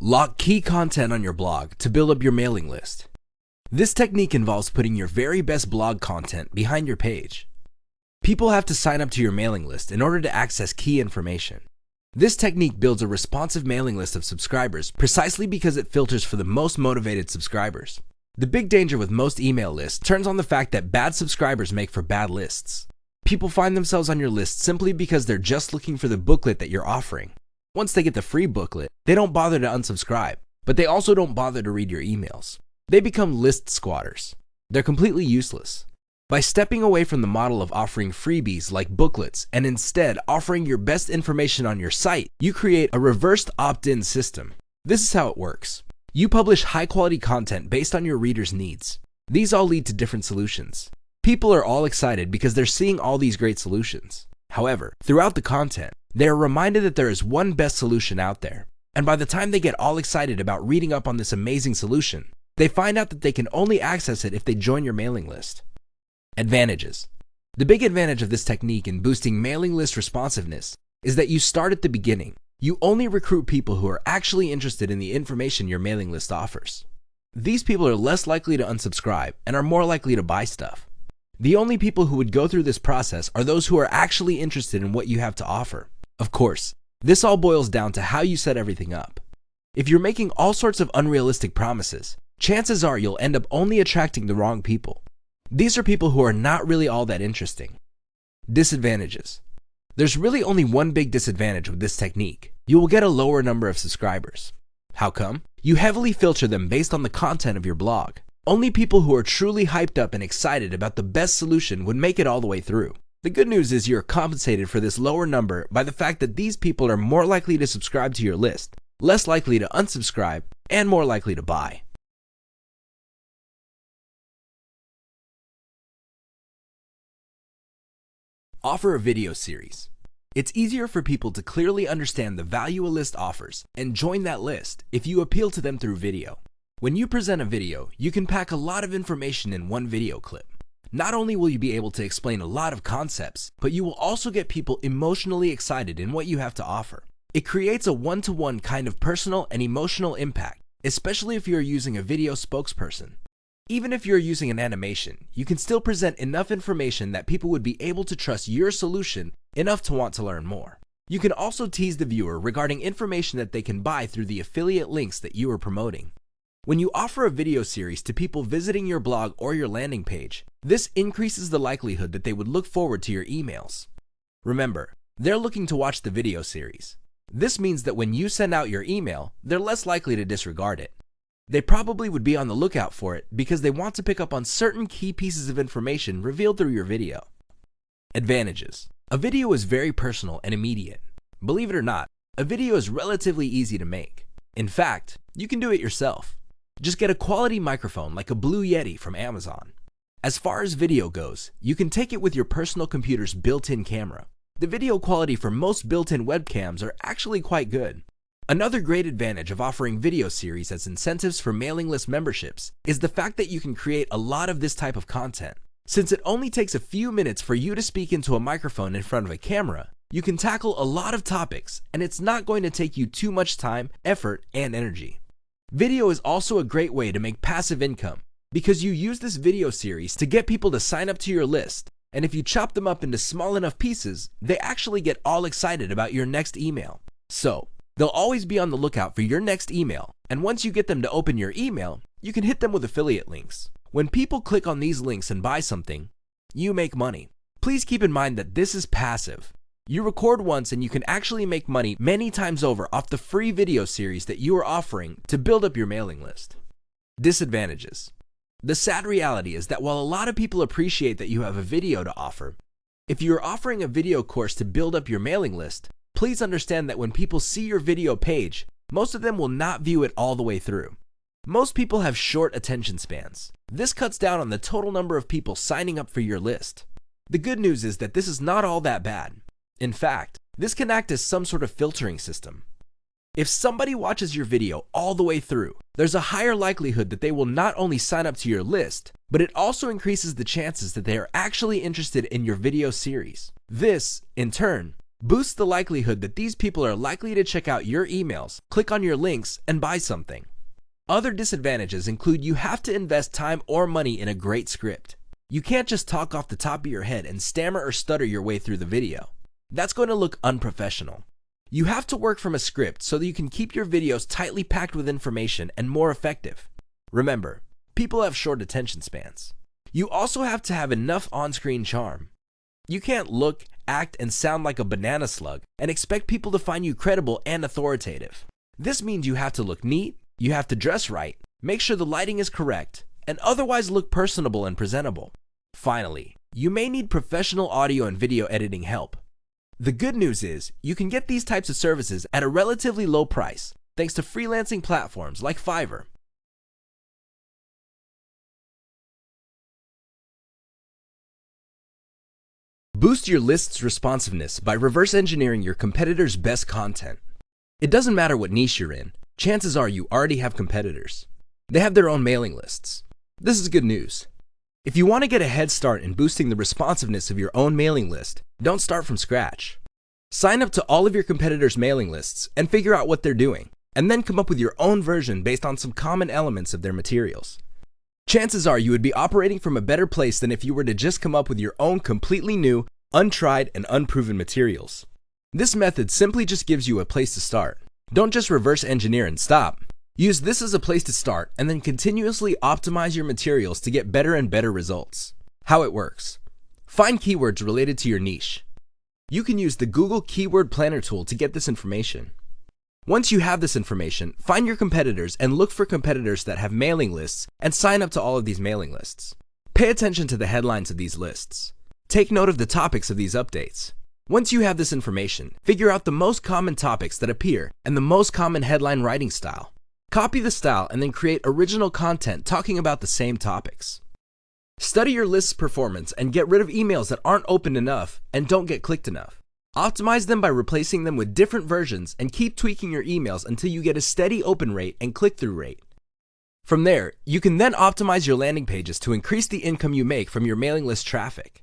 Lock key content on your blog to build up your mailing list. This technique involves putting your very best blog content behind your page. People have to sign up to your mailing list in order to access key information. This technique builds a responsive mailing list of subscribers precisely because it filters for the most motivated subscribers. The big danger with most email lists turns on the fact that bad subscribers make for bad lists. People find themselves on your list simply because they're just looking for the booklet that you're offering. Once they get the free booklet, they don't bother to unsubscribe, but they also don't bother to read your emails. They become list squatters. They're completely useless. By stepping away from the model of offering freebies like booklets and instead offering your best information on your site, you create a reversed opt-in system. This is how it works. You publish high-quality content based on your readers' needs. These all lead to different solutions. People are all excited because they're seeing all these great solutions. However, throughout the content, they are reminded that there is one best solution out there. And by the time they get all excited about reading up on this amazing solution, they find out that they can only access it if they join your mailing list. Advantages. The big advantage of this technique in boosting mailing list responsiveness is that you start at the beginning. You only recruit people who are actually interested in the information your mailing list offers. These people are less likely to unsubscribe and are more likely to buy stuff. The only people who would go through this process are those who are actually interested in what you have to offer. Of course, this all boils down to how you set everything up. If you're making all sorts of unrealistic promises, chances are you'll end up only attracting the wrong people. These are people who are not really all that interesting. Disadvantages. There's really only one big disadvantage with this technique. You will get a lower number of subscribers. How come? You heavily filter them based on the content of your blog. Only people who are truly hyped up and excited about the best solution would make it all the way through. The good news is you're compensated for this lower number by the fact that these people are more likely to subscribe to your list, less likely to unsubscribe, and more likely to buy. Offer a video series. It's easier for people to clearly understand the value a list offers and join that list if you appeal to them through video. When you present a video, you can pack a lot of information in one video clip. Not only will you be able to explain a lot of concepts, but you will also get people emotionally excited in what you have to offer. It creates a one-to-one kind of personal and emotional impact, especially if you're using a video spokesperson. Even if you're using an animation, you can still present enough information that people would be able to trust your solution enough to want to learn more. You can also tease the viewer regarding information that they can buy through the affiliate links that you are promoting. When you offer a video series to people visiting your blog or your landing page, this increases the likelihood that they would look forward to your emails. Remember, they're looking to watch the video series. This means that when you send out your email, they're less likely to disregard it. They probably would be on the lookout for it because they want to pick up on certain key pieces of information revealed through your video. Advantages. A video is very personal and immediate. Believe it or not, a video is relatively easy to make. In fact, you can do it yourself. Just get a quality microphone like a Blue Yeti from Amazon. As far as video goes, you can take it with your personal computer's built-in camera. The video quality for most built-in webcams are actually quite good. Another great advantage of offering video series as incentives for mailing list memberships is the fact that you can create a lot of this type of content. Since it only takes a few minutes for you to speak into a microphone in front of a camera, you can tackle a lot of topics, and it's not going to take you too much time, effort, and energy. Video is also a great way to make passive income because you use this video series to get people to sign up to your list, and if you chop them up into small enough pieces, they actually get all excited about your next email. So, they'll always be on the lookout for your next email, and once you get them to open your email, you can hit them with affiliate links. When people click on these links and buy something, you make money. Please keep in mind that this is passive. You record once and you can actually make money many times over off the free video series that you are offering to build up your mailing list. Disadvantages. The sad reality is that while a lot of people appreciate that you have a video to offer, if you are offering a video course to build up your mailing list, please understand that when people see your video page, most of them will not view it all the way through. Most people have short attention spans. This cuts down on the total number of people signing up for your list. The good news is that this is not all that bad. In fact, this can act as some sort of filtering system. If somebody watches your video all the way through, there's a higher likelihood that they will not only sign up to your list, but it also increases the chances that they are actually interested in your video series. This, in turn, boosts the likelihood that these people are likely to check out your emails, click on your links, and buy something. Other disadvantages include you have to invest time or money in a great script. You can't just talk off the top of your head and stammer or stutter your way through the video. That's going to look unprofessional. You have to work from a script so that you can keep your videos tightly packed with information and more effective. Remember, people have short attention spans. You also have to have enough on-screen charm. You can't look, act, and sound like a banana slug and expect people to find you credible and authoritative. This means you have to look neat, you have to dress right, make sure the lighting is correct, and otherwise look personable and presentable. Finally, you may need professional audio and video editing help. The good news is, you can get these types of services at a relatively low price, thanks to freelancing platforms like Fiverr. Boost your list's responsiveness by reverse engineering your competitors' best content. It doesn't matter what niche you're in, chances are you already have competitors. They have their own mailing lists. This is good news. If you want to get a head start in boosting the responsiveness of your own mailing list, don't start from scratch. Sign up to all of your competitors' mailing lists and figure out what they're doing, and then come up with your own version based on some common elements of their materials. Chances are you would be operating from a better place than if you were to just come up with your own completely new, untried, and unproven materials. This method simply just gives you a place to start. Don't just reverse engineer and stop. Use this as a place to start and then continuously optimize your materials to get better and better results. How it works. Find keywords related to your niche. You can use the Google Keyword Planner tool to get this information. Once you have this information, find your competitors and look for competitors that have mailing lists and sign up to all of these mailing lists. Pay attention to the headlines of these lists. Take note of the topics of these updates. Once you have this information, figure out the most common topics that appear and the most common headline writing style. Copy the style and then create original content talking about the same topics. Study your list's performance and get rid of emails that aren't opened enough and don't get clicked enough. Optimize them by replacing them with different versions and keep tweaking your emails until you get a steady open rate and click-through rate. From there, you can then optimize your landing pages to increase the income you make from your mailing list traffic.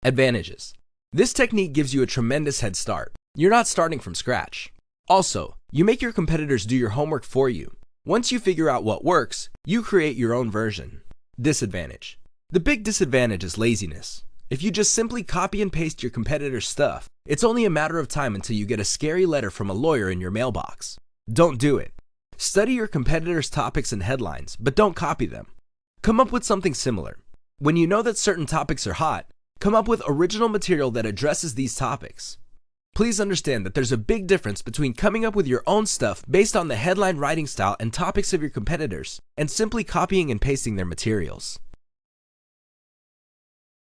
Advantages. This technique gives you a tremendous head start. You're not starting from scratch. Also, you make your competitors do your homework for you. Once you figure out what works, you create your own version. Disadvantage. The big disadvantage is laziness. If you just simply copy and paste your competitor's stuff, it's only a matter of time until you get a scary letter from a lawyer in your mailbox. Don't do it. Study your competitors' topics and headlines, but don't copy them. Come up with something similar. When you know that certain topics are hot, come up with original material that addresses these topics. Please understand that there's a big difference between coming up with your own stuff based on the headline writing style and topics of your competitors and simply copying and pasting their materials.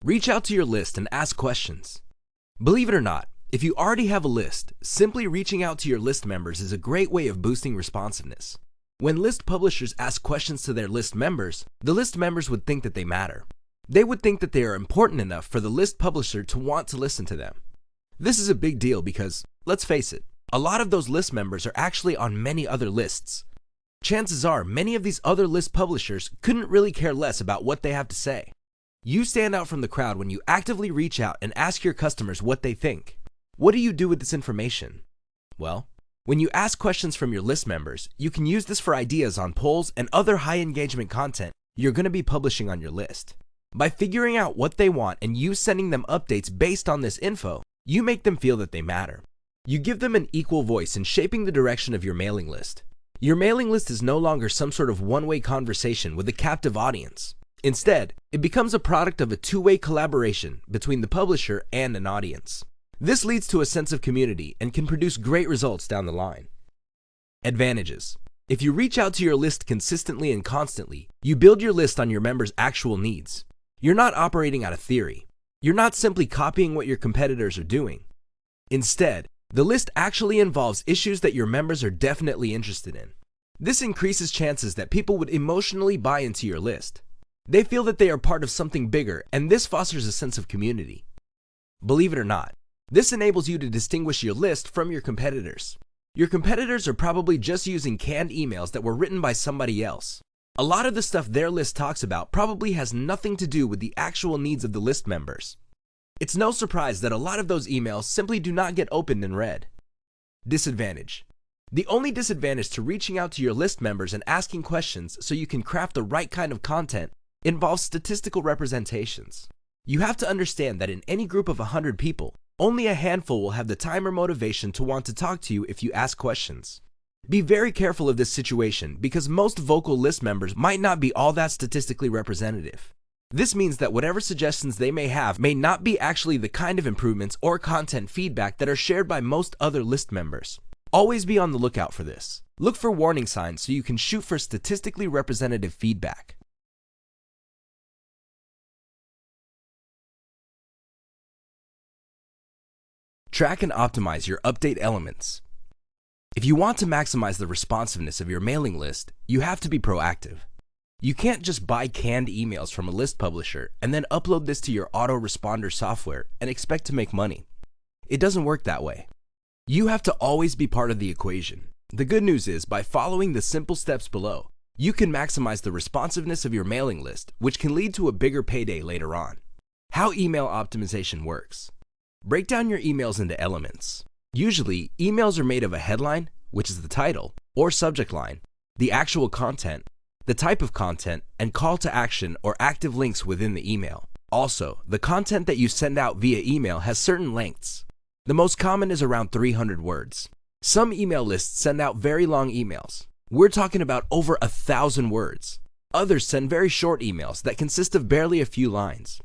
Reach out to your list and ask questions. Believe it or not, if you already have a list, simply reaching out to your list members is a great way of boosting responsiveness. When list publishers ask questions to their list members, the list members would think that they matter. They would think that they are important enough for the list publisher to want to listen to them. This is a big deal because, let's face it, a lot of those list members are actually on many other lists. Chances are many of these other list publishers couldn't really care less about what they have to say. You stand out from the crowd when you actively reach out and ask your customers what they think. What do you do with this information? Well, when you ask questions from your list members, you can use this for ideas on polls and other high engagement content you're going to be publishing on your list. By figuring out what they want and you sending them updates based on this info, you make them feel that they matter. You give them an equal voice in shaping the direction of your mailing list. Your mailing list is no longer some sort of one-way conversation with a captive audience. Instead, it becomes a product of a two-way collaboration between the publisher and an audience. This leads to a sense of community and can produce great results down the line. Advantages. If you reach out to your list consistently and constantly, you build your list on your members' actual needs. You're not operating out of theory. You're not simply copying what your competitors are doing. Instead, the list actually involves issues that your members are definitely interested in. This increases chances that people would emotionally buy into your list. They feel that they are part of something bigger, and this fosters a sense of community. Believe it or not, this enables you to distinguish your list from your competitors. Your competitors are probably just using canned emails that were written by somebody else. A lot of the stuff their list talks about probably has nothing to do with the actual needs of the list members. It's no surprise that a lot of those emails simply do not get opened and read. Disadvantage. The only disadvantage to reaching out to your list members and asking questions so you can craft the right kind of content involves statistical representations. You have to understand that in any group of 100 people, only a handful will have the time or motivation to want to talk to you if you ask questions. Be very careful of this situation because most vocal list members might not be all that statistically representative. This means that whatever suggestions they may have may not be actually the kind of improvements or content feedback that are shared by most other list members. Always be on the lookout for this. Look for warning signs so you can shoot for statistically representative feedback. Track and optimize your update elements. If you want to maximize the responsiveness of your mailing list, you have to be proactive. You can't just buy canned emails from a list publisher and then upload this to your autoresponder software and expect to make money. It doesn't work that way. You have to always be part of the equation. The good news is, by following the simple steps below, you can maximize the responsiveness of your mailing list, which can lead to a bigger payday later on. How email optimization works. Break down your emails into elements. Usually, emails are made of a headline, which is the title, or subject line, the actual content, the type of content, and call to action or active links within the email. Also, the content that you send out via email has certain lengths. The most common is around 300 words. Some email lists send out very long emails. We're talking about over 1,000 words. Others send very short emails that consist of barely a few lines.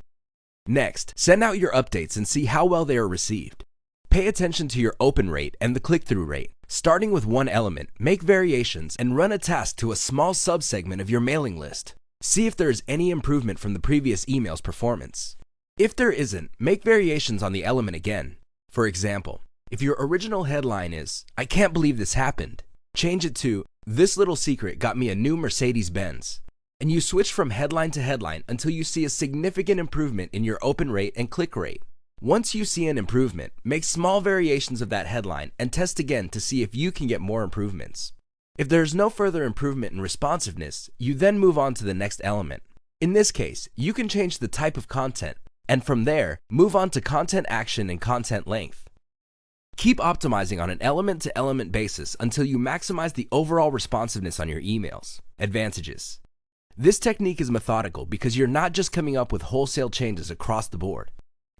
Next, send out your updates and see how well they are received. Pay attention to your open rate and the click-through rate. Starting with one element, make variations and run a task to a small subsegment of your mailing list. See if there is any improvement from the previous email's performance. If there isn't, make variations on the element again. For example, if your original headline is, "I can't believe this happened," change it to, "This little secret got me a new Mercedes-Benz." And you switch from headline to headline until you see a significant improvement in your open rate and click rate. Once you see an improvement, make small variations of that headline and test again to see if you can get more improvements. If there is no further improvement in responsiveness, you then move on to the next element. In this case, you can change the type of content, and from there, move on to content action and content length. Keep optimizing on an element-to-element basis until you maximize the overall responsiveness on your emails. Advantages. This technique is methodical because you're not just coming up with wholesale changes across the board.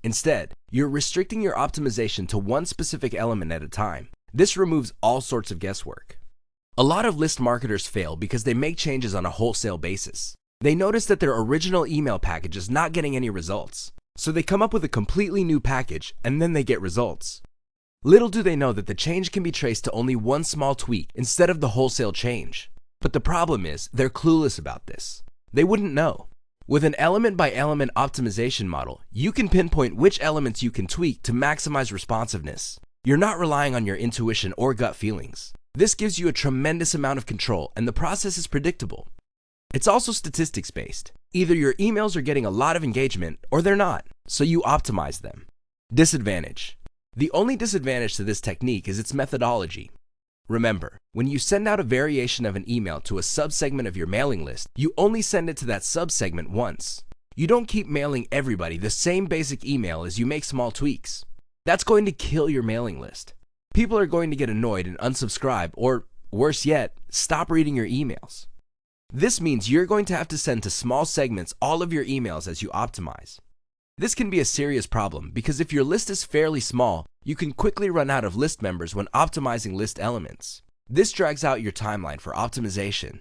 Instead, you're restricting your optimization to one specific element at a time. This removes all sorts of guesswork. A lot of list marketers fail because they make changes on a wholesale basis. They notice that their original email package is not getting any results, so they come up with a completely new package and then they get results. Little do they know that the change can be traced to only one small tweak instead of the wholesale change. But the problem is, they're clueless about this. They wouldn't know. With an element-by-element optimization model, you can pinpoint which elements you can tweak to maximize responsiveness. You're not relying on your intuition or gut feelings. This gives you a tremendous amount of control, and the process is predictable. It's also statistics-based. Either your emails are getting a lot of engagement, or they're not, so you optimize them. Disadvantage. The only disadvantage to this technique is its methodology. Remember, when you send out a variation of an email to a subsegment of your mailing list, you only send it to that subsegment once. You don't keep mailing everybody the same basic email as you make small tweaks. That's going to kill your mailing list. People are going to get annoyed and unsubscribe, or worse yet, stop reading your emails. This means you're going to have to send to small segments all of your emails as you optimize. This can be a serious problem because if your list is fairly small, you can quickly run out of list members when optimizing list elements. This drags out your timeline for optimization.